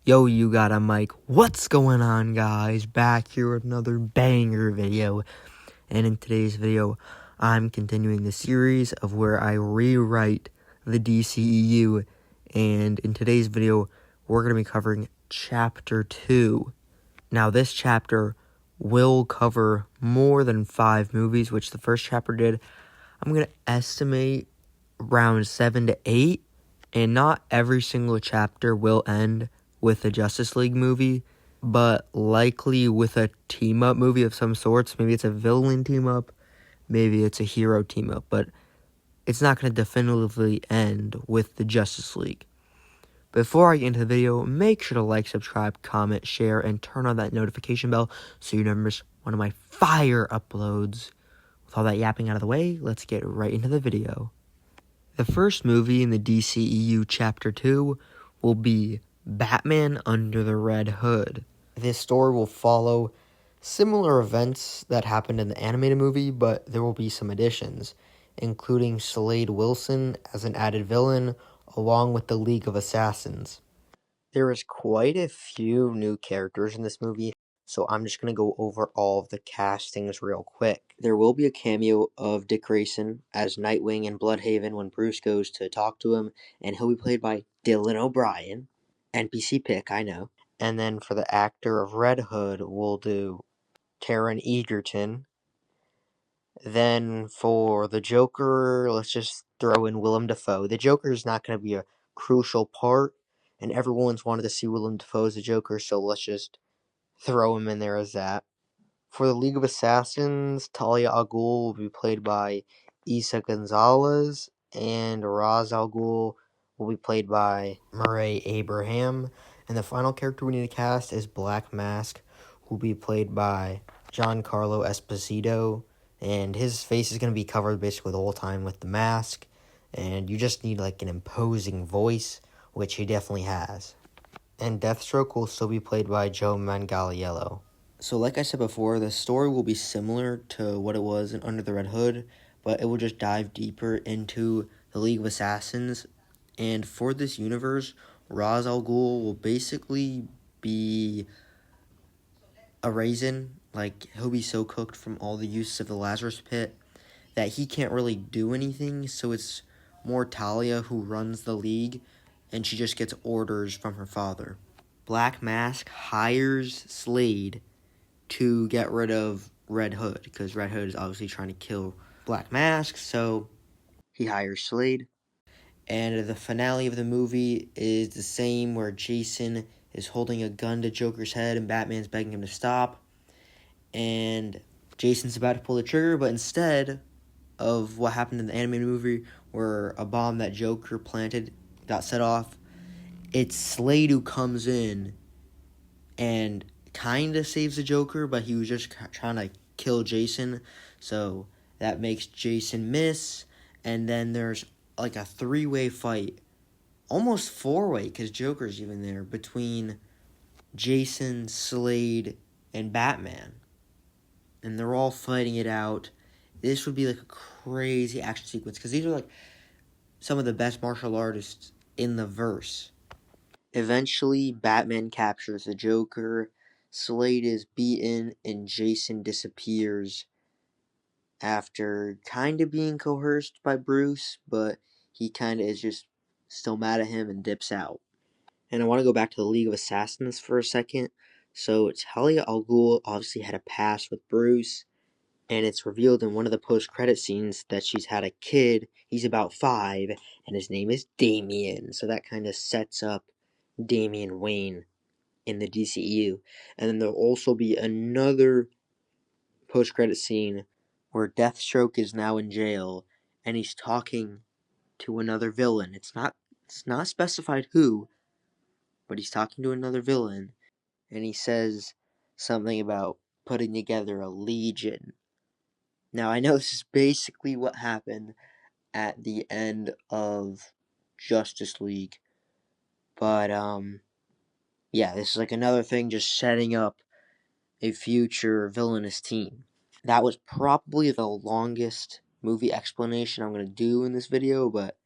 Yo, you got a mic. What's going on, guys? Back here with another banger video. And in today's video, I'm continuing the series of where I rewrite the DCEU. And in today's video, we're going to be covering Chapter 2. Now, this chapter will cover more than 5 movies, which the first chapter did. I'm going to estimate around 7 to 8. And not every single chapter will end with a Justice League movie, but likely with a team-up movie of some sorts. Maybe it's a villain team-up, maybe it's a hero team-up, but it's not going to definitively end with the Justice League. Before I get into the video, make sure to like, subscribe, comment, share, and turn on that notification bell so you never miss one of my fire uploads. With all that yapping out of the way, let's get right into the video. The first movie in the DCEU Chapter 2 will be Batman Under the Red Hood. This story will follow similar events that happened in the animated movie, but there will be some additions, including Slade Wilson as an added villain, along with the League of Assassins. There is quite a few new characters in this movie, so I'm just going to go over all of the castings real quick. There will be a cameo of Dick Grayson as Nightwing in Bloodhaven when Bruce goes to talk to him, and he'll be played by Dylan O'Brien. NPC pick, I know. And then for the actor of Red Hood, we'll do Taron Egerton. Then for the Joker, let's just throw in Willem Dafoe. The Joker is not going to be a crucial part, and everyone's wanted to see Willem Dafoe as the Joker, so let's just throw him in there as that. For the League of Assassins, Talia al Ghul will be played by Isa Gonzalez, and Ra's al Ghul will be played by Murray Abraham. And the final character we need to cast is Black Mask, who will be played by Giancarlo Esposito. And his face is going to be covered basically the whole time with the mask. And you just need like an imposing voice, which he definitely has. And Deathstroke will still be played by Joe Manganiello. So like I said before, the story will be similar to what it was in Under the Red Hood, but it will just dive deeper into the League of Assassins. And for this universe, Ra's al Ghul will basically be a raisin. Like, he'll be so cooked from all the use of the Lazarus Pit that he can't really do anything, so it's more Talia who runs the League, and she just gets orders from her father. Black Mask hires Slade to get rid of Red Hood, because Red Hood is obviously trying to kill Black Mask, so he hires Slade. And the finale of the movie is the same, where Jason is holding a gun to Joker's head and Batman's begging him to stop. And Jason's about to pull the trigger, but instead of what happened in the animated movie, where a bomb that Joker planted got set off, it's Slade who comes in and kind of saves the Joker, but he was just trying to kill Jason, so that makes Jason miss. And then there's like a 3-way fight, almost 4-way, because Joker's even there, between Jason, Slade, and Batman, and they're all fighting it out. This would be like a crazy action sequence, because these are like some of the best martial artists in the verse. Eventually, Batman captures the Joker, Slade is beaten, and Jason disappears after kind of being coerced by Bruce, but he kind of is just still mad at him and dips out. And I want to go back to the League of Assassins for a second. So Talia al Ghul obviously had a past with Bruce, and it's revealed in one of the post-credit scenes that she's had a kid. He's about 5, and his name is Damian. So that kind of sets up Damian Wayne in the DCEU. And then there'll also be another post-credit scene where Deathstroke is now in jail, and he's talking to another villain. It's not specified who, but he's talking to another villain, and he says something about putting together a legion. Now, I know this is basically what happened at the end of Justice League, but yeah, this is like another thing just setting up a future villainous team. That was probably the longest movie explanation I'm going to do in this video, but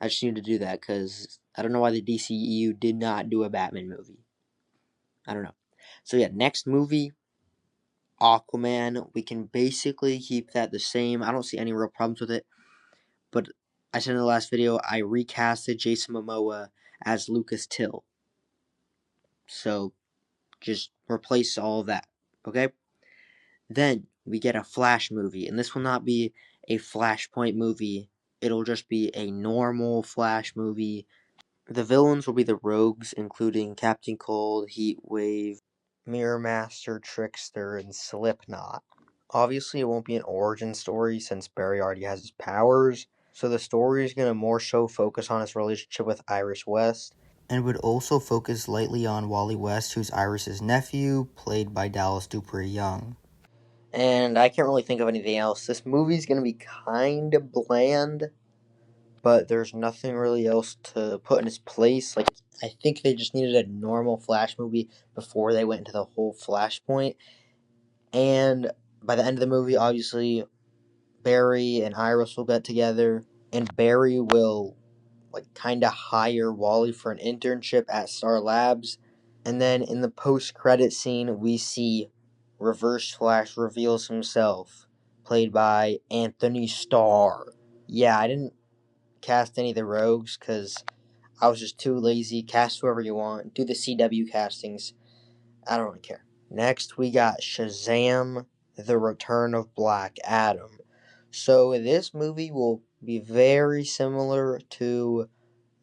I just need to do that because I don't know why the DCEU did not do a Batman movie. I don't know. So yeah, next movie, Aquaman. We can basically keep that the same. I don't see any real problems with it. But I said in the last video, I recasted Jason Momoa as Lucas Till. So just replace all of that, okay? Then we get a Flash movie, and this will not be a Flashpoint movie. It'll just be a normal Flash movie. The villains will be the Rogues, including Captain Cold, Heatwave, Mirror Master, Trickster, and Slipknot. Obviously, it won't be an origin story since Barry already has his powers, so the story is going to more so focus on his relationship with Iris West, and would also focus lightly on Wally West, who's Iris's nephew, played by Dallas Dupree Young. And I can't really think of anything else. This movie's going to be kind of bland, but there's nothing really else to put in its place. Like, I think they just needed a normal Flash movie before they went into the whole Flashpoint. And by the end of the movie, obviously, Barry and Iris will get together, and Barry will, like, kind of hire Wally for an internship at Star Labs. And then in the post-credit scene, we see Reverse Flash reveals himself, played by Anthony Starr. Yeah, I didn't cast any of the Rogues because I was just too lazy. Cast whoever you want. Do the CW castings. I don't really care. Next, we got Shazam, The Return of Black Adam. So this movie will be very similar to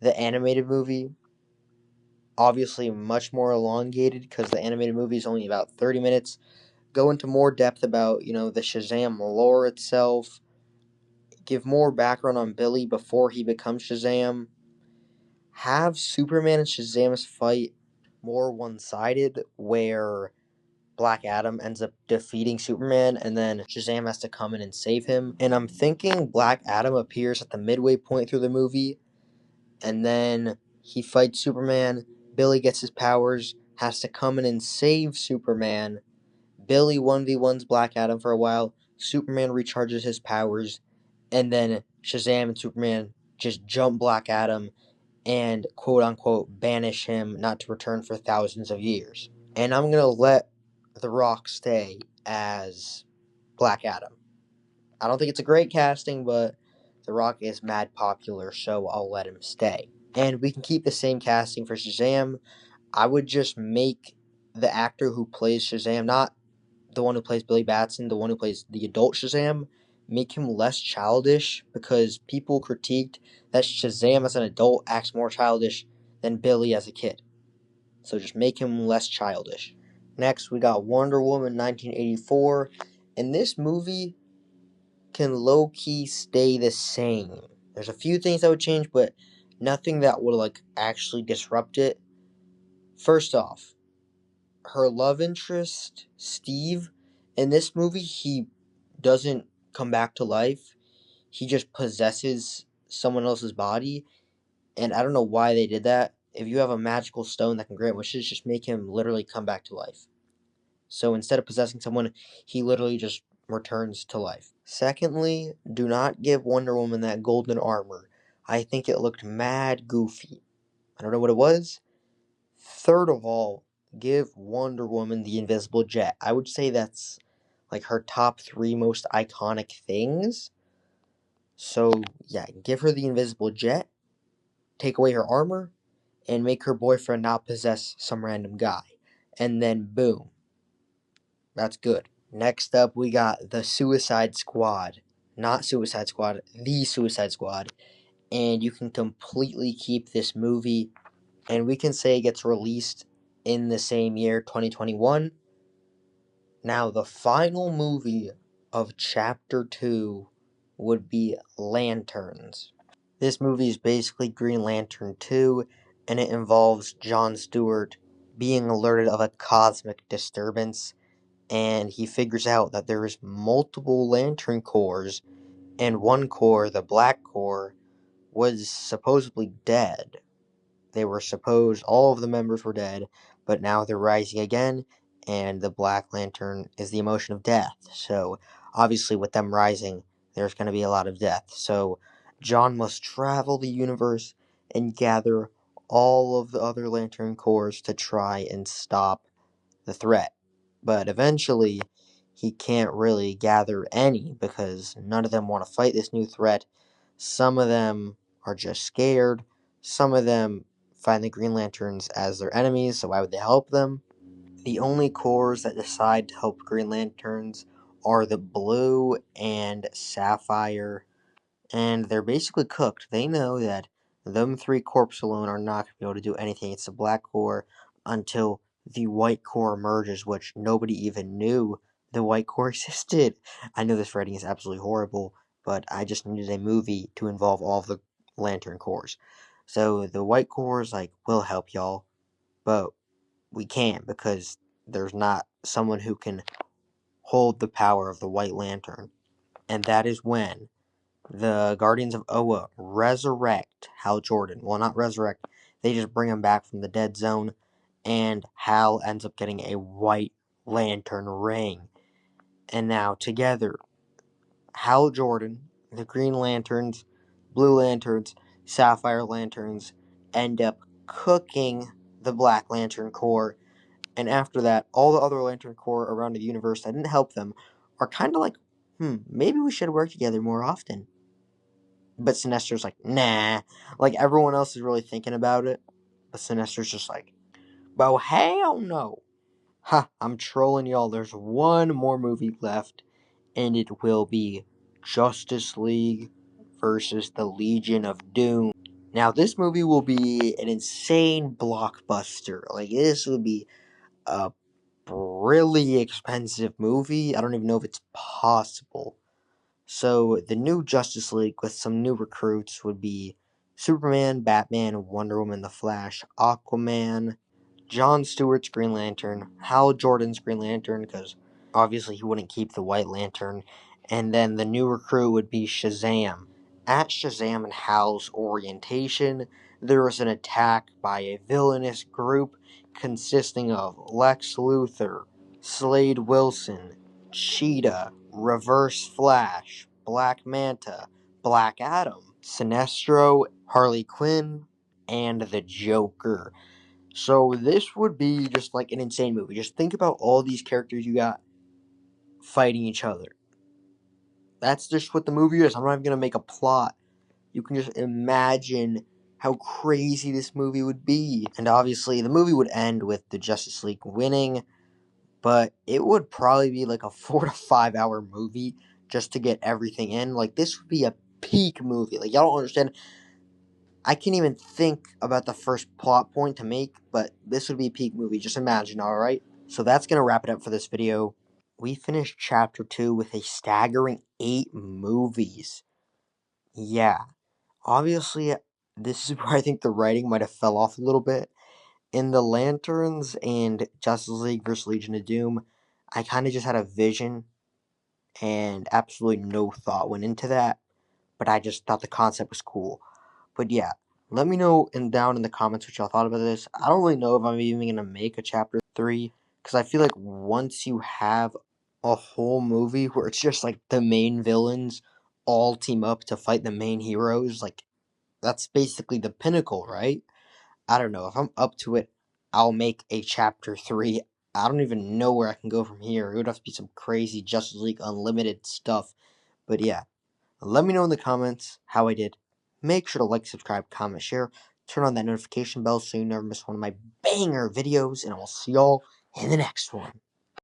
the animated movie. Obviously much more elongated because the animated movie is only about 30 minutes. Go into more depth about, the Shazam lore itself. Give more background on Billy before he becomes Shazam. Have Superman and Shazam's fight more one-sided, where Black Adam ends up defeating Superman, and then Shazam has to come in and save him. And I'm thinking Black Adam appears at the midway point through the movie, and then he fights Superman. Billy gets his powers, has to come in and save Superman. Billy 1v1s Black Adam for a while. Superman recharges his powers, and then Shazam and Superman just jump Black Adam and quote-unquote banish him not to return for thousands of years. And I'm going to let The Rock stay as Black Adam. I don't think it's a great casting, but The Rock is mad popular, so I'll let him stay. And we can keep the same casting for Shazam. I would just make the actor who plays Shazam, not the one who plays Billy Batson, the one who plays the adult Shazam, make him less childish, because people critiqued that Shazam as an adult acts more childish than Billy as a kid. So just make him less childish. Next, we got Wonder Woman 1984, and this movie can low-key stay the same. There's a few things that would change, but nothing that would, actually disrupt it. First off, her love interest, Steve, in this movie, he doesn't come back to life. He just possesses someone else's body, and I don't know why they did that. If you have a magical stone that can grant wishes, just make him literally come back to life. So instead of possessing someone, he literally just returns to life. Secondly, do not give Wonder Woman that golden armor. I think it looked mad goofy. I don't know what it was. Third of all, give Wonder Woman the invisible jet. I would say that's her top 3 most iconic things. So yeah, give her the invisible jet, take away her armor, and make her boyfriend not possess some random guy. And then boom. That's good. Next up, we got the Suicide Squad. Not Suicide Squad, the Suicide Squad. And you can completely keep this movie, and we can say it gets released in the same year, 2021. Now, the final movie of Chapter 2 would be Lanterns. This movie is basically Green Lantern 2, and it involves Jon Stewart being alerted of a cosmic disturbance, and he figures out that there's multiple Lantern Corps, and one Corps, the Black Corps, was supposedly dead. All of the members were dead, but now they're rising again, and the Black Lantern is the emotion of death. So, obviously, with them rising, there's going to be a lot of death. So, John must travel the universe and gather all of the other Lantern Corps to try and stop the threat. But eventually, he can't really gather any because none of them want to fight this new threat. Some of them are just scared. Some of them find the Green Lanterns as their enemies, so why would they help them? The only corps that decide to help Green Lanterns are the Blue and Sapphire, and they're basically cooked. They know that them three corps alone are not going to be able to do anything. It's the Black Corps until the White Corps emerges, which nobody even knew the White Corps existed. I know this writing is absolutely horrible, but I just needed a movie to involve all of the Lantern Corps. So the White Corps is like, we'll help y'all, but we can't because there's not someone who can hold the power of the White Lantern. And that is when the Guardians of Oa resurrect Hal Jordan. Well, not resurrect, they just bring him back from the dead zone, and Hal ends up getting a White Lantern ring. And now, together, Hal Jordan, the Green Lanterns, Blue Lanterns, Sapphire Lanterns end up cooking the Black Lantern Corps. And after that, all the other Lantern Corps around the universe that didn't help them are kind of like, maybe we should work together more often. But Sinister's like, nah. Like, everyone else is really thinking about it. But Sinister's just like, well, hell no. Ha, I'm trolling y'all. There's one more movie left, and it will be Justice League versus the Legion of Doom. Now, this movie will be an insane blockbuster. Like, this will be a really expensive movie. I don't even know if it's possible. So, the new Justice League with some new recruits would be Superman, Batman, Wonder Woman, The Flash, Aquaman, John Stewart's Green Lantern, Hal Jordan's Green Lantern, because obviously he wouldn't keep the White Lantern, and then the new recruit would be Shazam. At Shazam and Hal's orientation, there was an attack by a villainous group consisting of Lex Luthor, Slade Wilson, Cheetah, Reverse Flash, Black Manta, Black Adam, Sinestro, Harley Quinn, and the Joker. So this would be just like an insane movie. Just think about all these characters you got fighting each other. That's just what the movie is. I'm not even going to make a plot. You can just imagine how crazy this movie would be. And obviously, the movie would end with the Justice League winning, but it would probably be like a 4 to 5 hour movie just to get everything in. Like, this would be a peak movie. Like, y'all don't understand. I can't even think about the first plot point to make, but this would be a peak movie. Just imagine, alright? So that's going to wrap it up for this video. We finished Chapter 2 with a staggering 8 movies. Yeah. Obviously, this is where I think the writing might have fell off a little bit. In the Lanterns and Justice League vs. Legion of Doom, I kind of just had a vision, and absolutely no thought went into that, but I just thought the concept was cool. But yeah, let me know down in the comments what y'all thought about this. I don't really know if I'm even going to make a Chapter 3, because I feel like once you have a whole movie where it's just like the main villains all team up to fight the main heroes, like, that's basically the pinnacle, right? I don't know. If I'm up to it, I'll make a Chapter 3. I don't even know where I can go from here. It would have to be some crazy Justice League Unlimited stuff. But yeah, let me know in the comments how I did. Make sure to like, subscribe, comment, share. Turn on that notification bell so you never miss one of my banger videos. And I will see y'all in the next one.